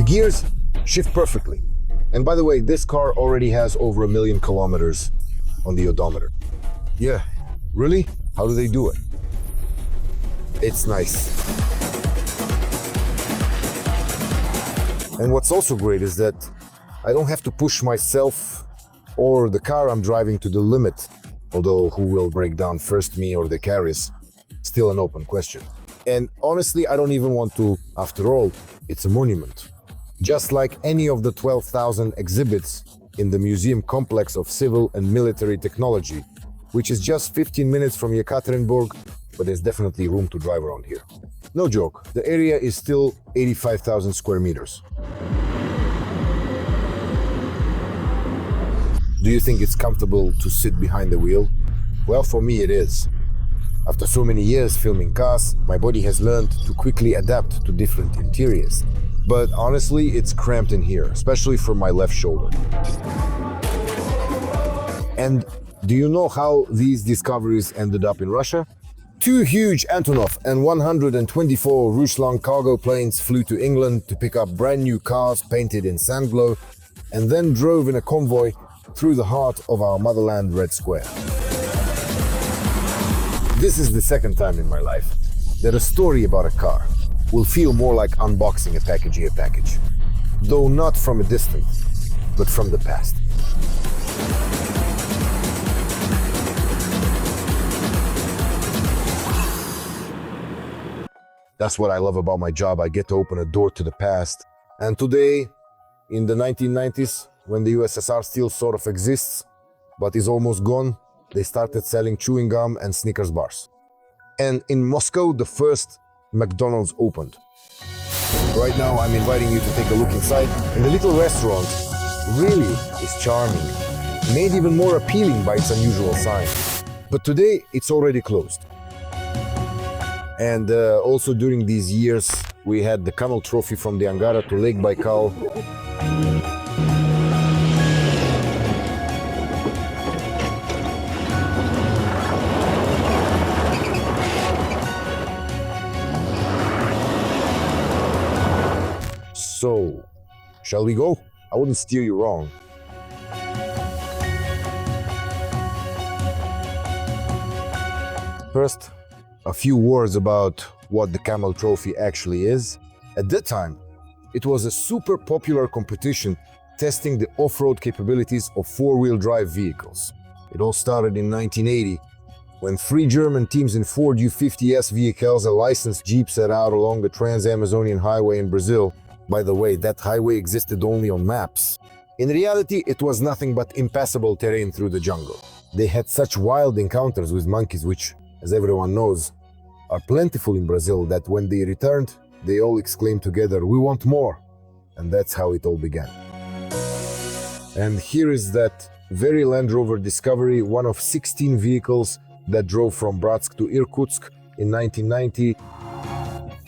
gears shift perfectly. And by the way, this car already has over 1 million kilometers on the odometer. Yeah, really? How do they do it? It's nice. And what's also great is that I don't have to push myself or the car I'm driving to the limit, although who will break down first, me or the car, is still an open question. And honestly, I don't even want to. After all, it's a monument. Just like any of the 12,000 exhibits in the museum complex of civil and military technology, which is just 15 minutes from Yekaterinburg, but there's definitely room to drive around here. No joke, the area is still 85,000 square meters. Do you think it's comfortable to sit behind the wheel? Well, for me it is. After so many years filming cars, my body has learned to quickly adapt to different interiors. But honestly, it's cramped in here, especially for my left shoulder. And do you know how these discoveries ended up in Russia? 2 huge Antonov and 124 Ruslan cargo planes flew to England to pick up brand new cars painted in sandglow and then drove in a convoy through the heart of our motherland, Red Square. This is the second time in my life that a story about a car will feel more like unboxing a package, though not from a distance, but from the past. That's what I love about my job. I get to open a door to the past. And today, in the 1990s, when the USSR still sort of exists, but is almost gone, they started selling chewing gum and Snickers bars. And in Moscow, the first McDonald's opened. Right now, I'm inviting you to take a look inside, and the little restaurant really is charming, made even more appealing by its unusual sign. But today, it's already closed. And also during these years, we had the Camel Trophy from the Angara to Lake Baikal. So, shall we go? I wouldn't steer you wrong. First, a few words about what the Camel Trophy actually is. At that time, it was a super popular competition testing the off-road capabilities of four-wheel drive vehicles. It all started in 1980, when 3 German teams in Ford U50S vehicles, a licensed Jeep, set out along the Trans-Amazonian Highway in Brazil. By the way, that highway existed only on maps. In reality, it was nothing but impassable terrain through the jungle. They had such wild encounters with monkeys, which, as everyone knows, are plentiful in Brazil, that when they returned, they all exclaimed together, "We want more!" And that's how it all began. And here is that very Land Rover Discovery, one of 16 vehicles that drove from Bratsk to Irkutsk in 1990.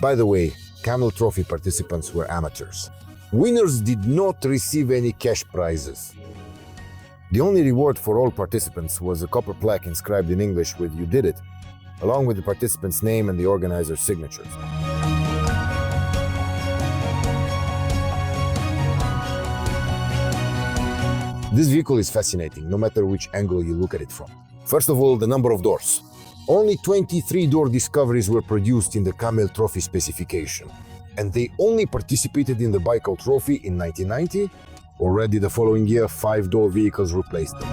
By the way, Camel Trophy participants were amateurs. Winners did not receive any cash prizes. The only reward for all participants was a copper plaque inscribed in English with "You did it," along with the participant's name and the organizer's signatures. This vehicle is fascinating, no matter which angle you look at it from. First of all, the number of doors. Only 23-door Discoveries were produced in the Camel Trophy specification, and they only participated in the Baikal Trophy in 1990. Already the following year, 5-door vehicles replaced them.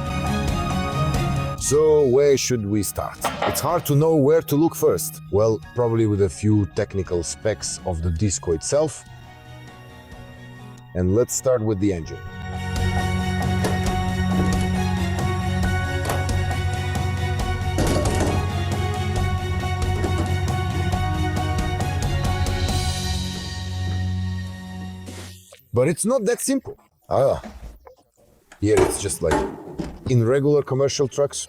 So where should we start? It's hard to know where to look first. Well, probably with a few technical specs of the Disco itself. And let's start with the engine. But it's not that simple. Here it's just like in regular commercial trucks.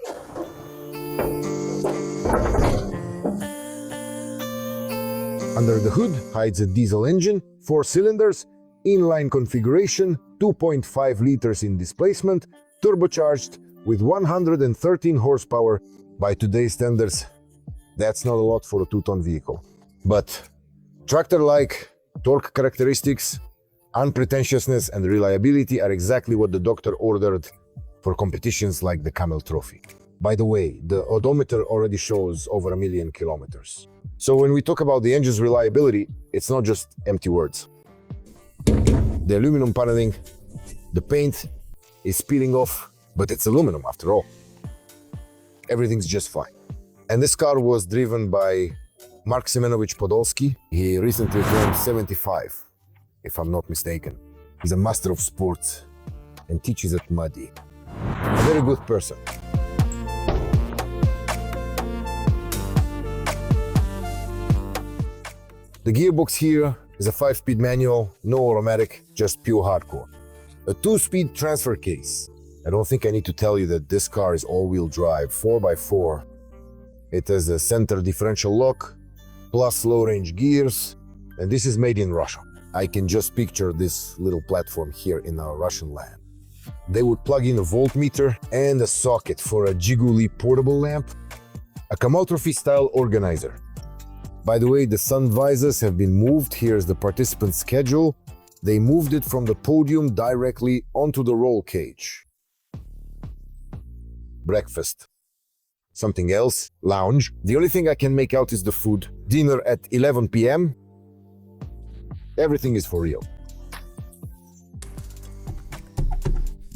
Under the hood hides a diesel engine, 4 cylinders, inline configuration, 2.5 liters in displacement, turbocharged with 113 horsepower. By today's standards, that's not a lot for a 2-ton vehicle. But tractor-like torque characteristics, Unpretentiousness and reliability are exactly what the doctor ordered for competitions like the Camel Trophy. By the way, the odometer already shows over 1 million kilometers. So when we talk about the engine's reliability, it's not just empty words. The aluminum paneling, the paint is peeling off, but it's aluminum after all. Everything's just fine. And this car was driven by Mark Semenovich Podolsky. He recently turned 75, if I'm not mistaken. He's a master of sports and teaches at Madi. A very good person. The gearbox here is a 5-speed manual, no automatic, just pure hardcore. A 2-speed transfer case. I don't think I need to tell you that this car is all-wheel drive, 4x4. It has a center differential lock, plus low-range gears, and this is made in Russia. I can just picture this little platform here in our Russian land. They would plug in a voltmeter and a socket for a Jiguli portable lamp, a Camel Trophy style organizer. By the way, the sun visors have been moved. Here's the participant schedule. They moved it from the podium directly onto the roll cage. Breakfast. Something else, lounge. The only thing I can make out is the food. Dinner at 11 p.m. Everything is for real.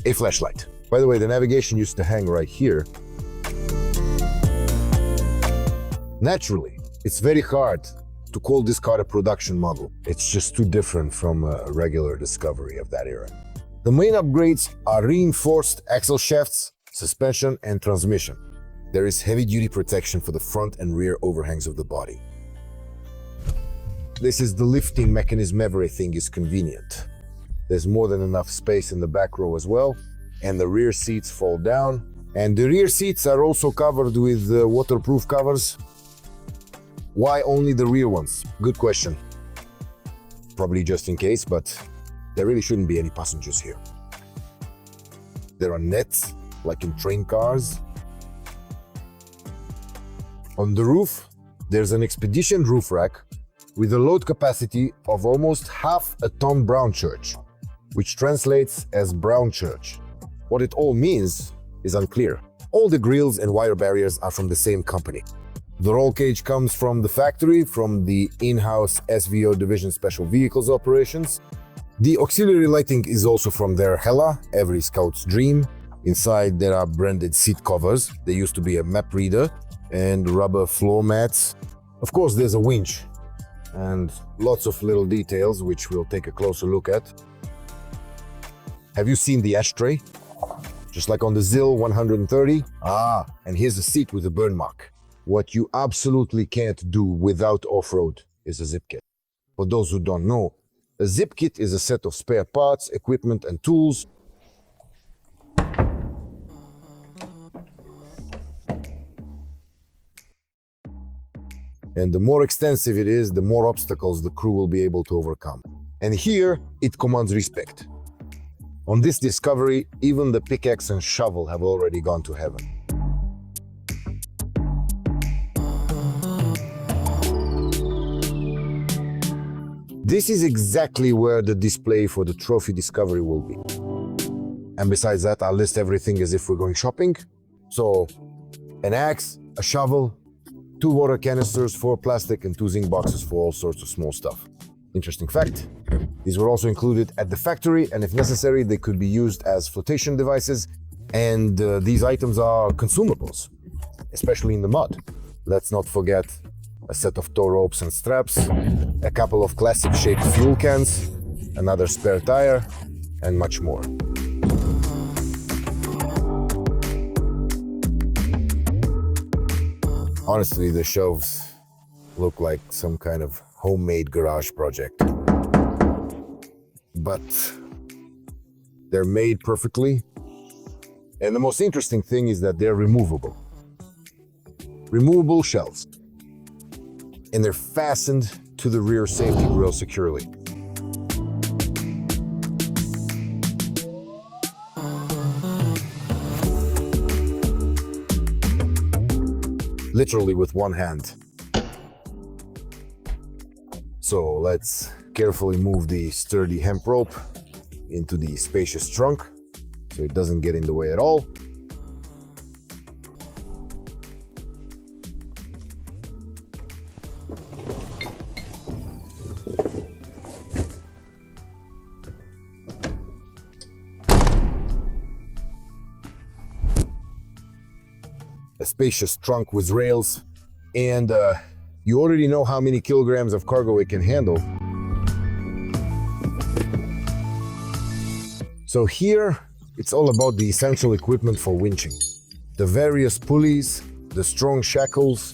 A flashlight. By the way, the navigation used to hang right here. Naturally, it's very hard to call this car a production model. It's just too different from a regular Discovery of that era. The main upgrades are reinforced axle shafts, suspension, and transmission. There is heavy-duty protection for the front and rear overhangs of the body. This is the lifting mechanism. Everything is convenient. There's more than enough space in the back row as well, and the rear seats fold down. And the rear seats are also covered with waterproof covers. Why only the rear ones? Good question. Probably just in case, but there really shouldn't be any passengers here. There are nets, like in train cars. On the roof, there's an expedition roof rack with a load capacity of almost half a ton brown church, which translates as brown church. What it all means is unclear. All the grills and wire barriers are from the same company. The roll cage comes from the factory, from the in-house SVO Division Special Vehicles operations. The auxiliary lighting is also from their Hella, every scout's dream. Inside there are branded seat covers. There used to be a map reader and rubber floor mats. Of course, there's a winch and lots of little details which we'll take a closer look at. Have you seen the ashtray? Just like on the ZIL 130. And here's a seat with a burn mark. What you absolutely can't do without off-road is a zip kit. For those who don't know, a zip kit is a set of spare parts, equipment, and tools. And the more extensive it is, the more obstacles the crew will be able to overcome. And here, it commands respect. On this Discovery, even the pickaxe and shovel have already gone to heaven. This is exactly where the display for the Trophy Discovery will be. And besides that, I'll list everything as if we're going shopping. So, an axe, a shovel, 2 water canisters, 4 plastic, and 2 zinc boxes for all sorts of small stuff. Interesting fact, these were also included at the factory, and if necessary, they could be used as flotation devices. And these items are consumables, especially in the mud. Let's not forget a set of tow ropes and straps, a couple of classic shaped fuel cans, another spare tire, and much more. Honestly, the shelves look like some kind of homemade garage project. But they're made perfectly. And the most interesting thing is that they're removable. Removable shelves. And they're fastened to the rear safety grille securely. Literally with one hand. So let's carefully move the sturdy hemp rope into the spacious trunk so it doesn't get in the way at all. A spacious trunk with rails, and you already know how many kilograms of cargo it can handle. So here, it's all about the essential equipment for winching. The various pulleys, the strong shackles,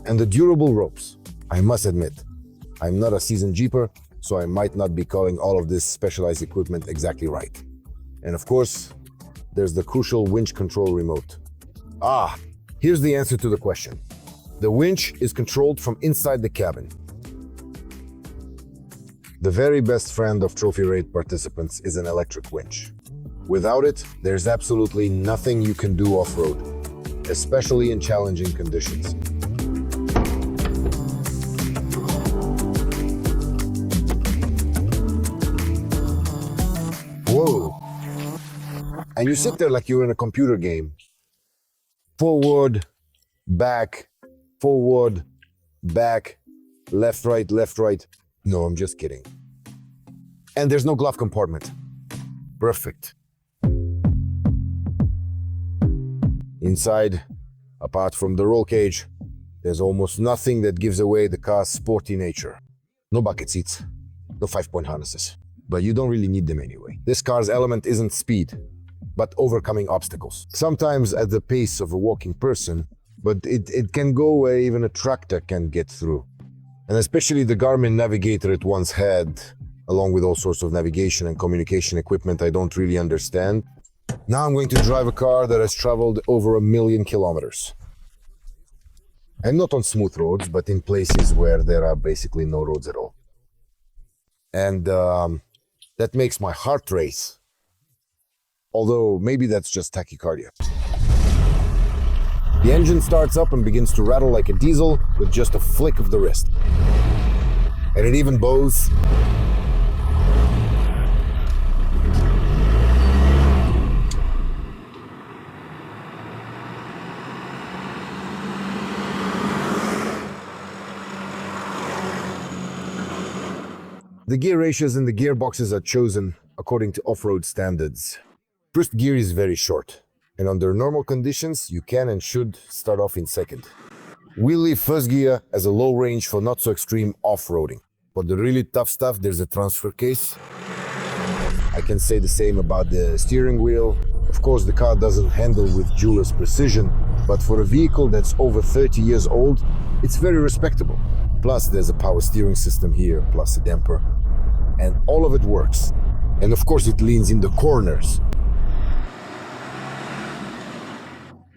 and the durable ropes. I must admit, I'm not a seasoned jeeper, so I might not be calling all of this specialized equipment exactly right. And of course, there's the crucial winch control remote. Here's the answer to the question. The winch is controlled from inside the cabin. The very best friend of trophy raid participants is an electric winch. Without it, there's absolutely nothing you can do off-road, especially in challenging conditions. Whoa! And you sit there like you're in a computer game. Forward, back, left, right. No, I'm just kidding. And there's no glove compartment. Perfect. Inside, apart from the roll cage, there's almost nothing that gives away the car's sporty nature. No bucket seats, no 5-point harnesses. But you don't really need them anyway. This car's element isn't speed, but overcoming obstacles. Sometimes at the pace of a walking person, but it can go where even a tractor can get through. And especially the Garmin navigator it once had, along with all sorts of navigation and communication equipment I don't really understand. Now I'm going to drive a car that has traveled over 1 million kilometers. And not on smooth roads, but in places where there are basically no roads at all. And that makes my heart race. Although maybe that's just tachycardia. The engine starts up and begins to rattle like a diesel with just a flick of the wrist. And it even bows. The gear ratios and the gearboxes are chosen according to off-road standards. First gear is very short, and under normal conditions, you can and should start off in second. We leave first gear as a low range for not so extreme off-roading. For the really tough stuff, there's a transfer case. I can say the same about the steering wheel. Of course, the car doesn't handle with jeweler's precision, but for a vehicle that's over 30 years old, it's very respectable. Plus, there's a power steering system here, plus a damper. And all of it works. And of course, it leans in the corners.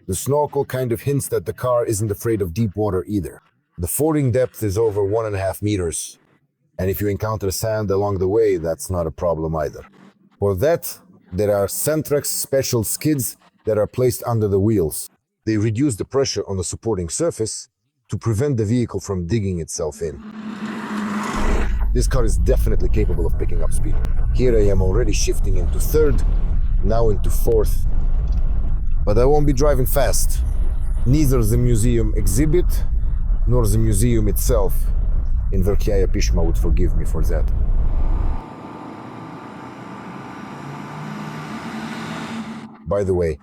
The snorkel kind of hints that the car isn't afraid of deep water either. The fording depth is over 1.5 meters. And if you encounter sand along the way, that's not a problem either. For that, there are Centrex special skids that are placed under the wheels. They reduce the pressure on the supporting surface to prevent the vehicle from digging itself in. This car is definitely capable of picking up speed. Here I am already shifting into third, now into fourth. But I won't be driving fast. Neither the museum exhibit, nor the museum itself in Verkhyaya Pishma would forgive me for that. By the way,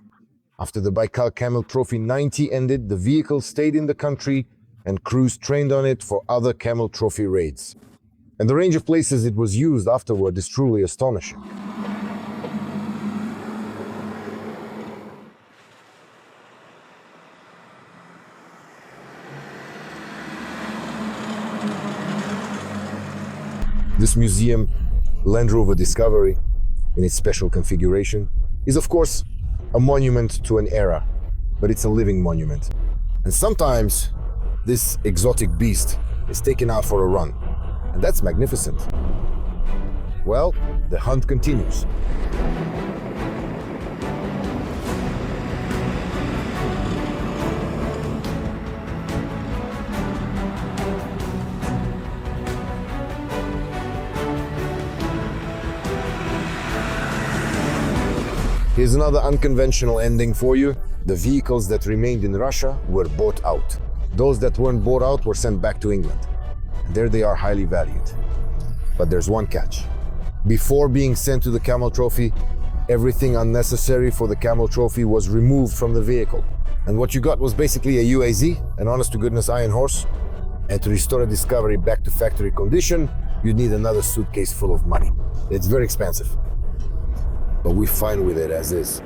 after the Baikal Camel Trophy 90 ended, the vehicle stayed in the country and crews trained on it for other Camel Trophy raids. And the range of places it was used afterward is truly astonishing. This museum, Land Rover Discovery, in its special configuration, is of course a monument to an era, but it's a living monument. And sometimes this exotic beast is taken out for a run, and that's magnificent. Well, the hunt continues. Here's another unconventional ending for you. The vehicles that remained in Russia were bought out. Those that weren't bought out were sent back to England. And there they are, highly valued. But there's one catch. Before being sent to the Camel Trophy, everything unnecessary for the Camel Trophy was removed from the vehicle. And what you got was basically a UAZ, an honest-to-goodness Iron Horse. And to restore a Discovery back to factory condition, you'd need another suitcase full of money. It's very expensive. But we're fine with it as is.